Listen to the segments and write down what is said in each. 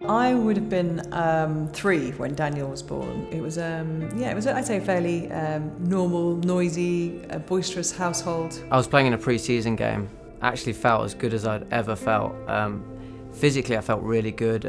I would have been 3 when Daniel was born. It was, I'd say a fairly normal, noisy, boisterous household. I was playing in a pre-season game. Actually felt as good as I'd ever felt. Physically, I felt really good.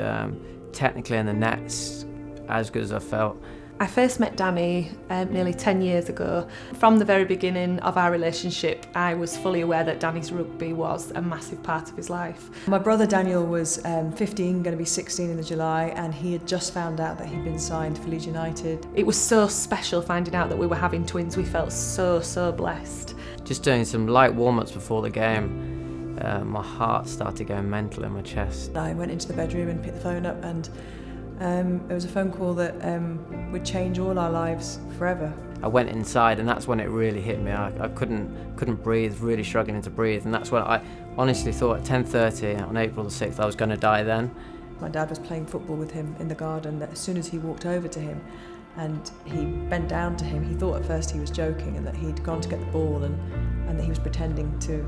Technically in the nets, as good as I felt. I first met Danny nearly 10 years ago. From the very beginning of our relationship, I was fully aware that Danny's rugby was a massive part of his life. My brother Daniel was 15, going to be 16 in the July, and he had just found out that he'd been signed for Leeds United. It was so special finding out that we were having twins. We felt so blessed. Just doing some light warm-ups before the game, my heart started going mental in my chest. I went into the bedroom and picked the phone up, and it was a phone call that would change all our lives forever. I went inside, and that's when it really hit me. I couldn't breathe, really struggling to breathe, and that's when I honestly thought at 10:30 on April the 6th I was going to die then. My dad was playing football with him in the garden. That as soon as he walked over to him and he bent down to him, he thought at first he was joking and that he'd gone to get the ball and that he was pretending to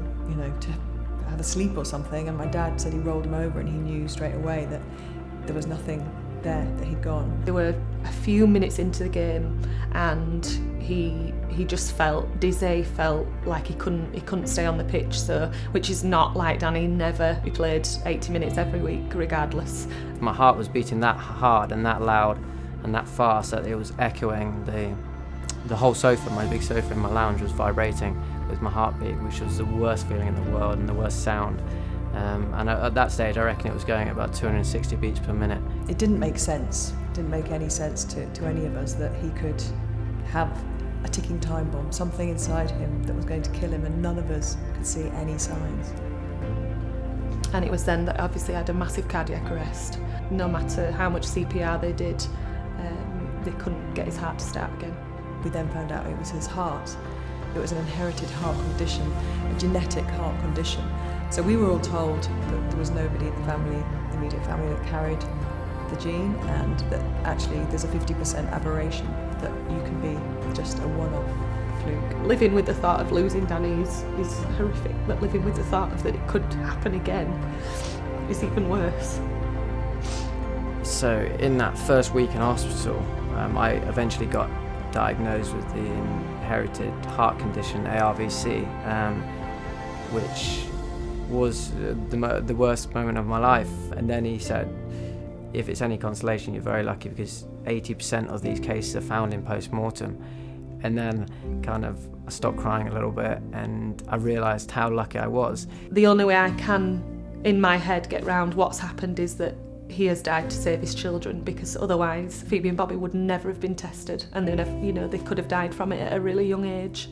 have a sleep or something. And my dad said he rolled him over, and he knew straight away that there was nothing there, that he'd gone. There were a few minutes into the game and he just felt dizzy, felt like he couldn't stay on the pitch, so which is not like Danny. He played 80 minutes every week regardless. My heart was beating that hard and that loud and that fast that it was echoing. The whole sofa, my big sofa in my lounge, was vibrating with my heartbeat, which was the worst feeling in the world and the worst sound. And at that stage, I reckon it was going at about 260 beats per minute. It didn't make sense. It didn't make any sense to any of us that he could have a ticking time bomb, something inside him that was going to kill him, and none of us could see any signs. And it was then that obviously I had a massive cardiac arrest. No matter how much CPR they did, they couldn't get his heart to start again. We then found out it was his heart. It was an inherited heart condition, a genetic heart condition. So we were all told that there was nobody in the family, the immediate family, that carried the gene, and that actually there's a 50% aberration, that you can be just a one-off fluke. Living with the thought of losing Danny is horrific, but living with the thought of that it could happen again is even worse. So in that first week in hospital, I eventually got diagnosed with the inherited heart condition, ARVC, which was the worst moment of my life. And then he said, if it's any consolation, you're very lucky, because 80% of these cases are found in post-mortem. And then I stopped crying a little bit, and I realised how lucky I was. The only way I can, in my head, get round what's happened is that he has died to save his children, because otherwise Phoebe and Bobby would never have been tested, and they could have died from it at a really young age.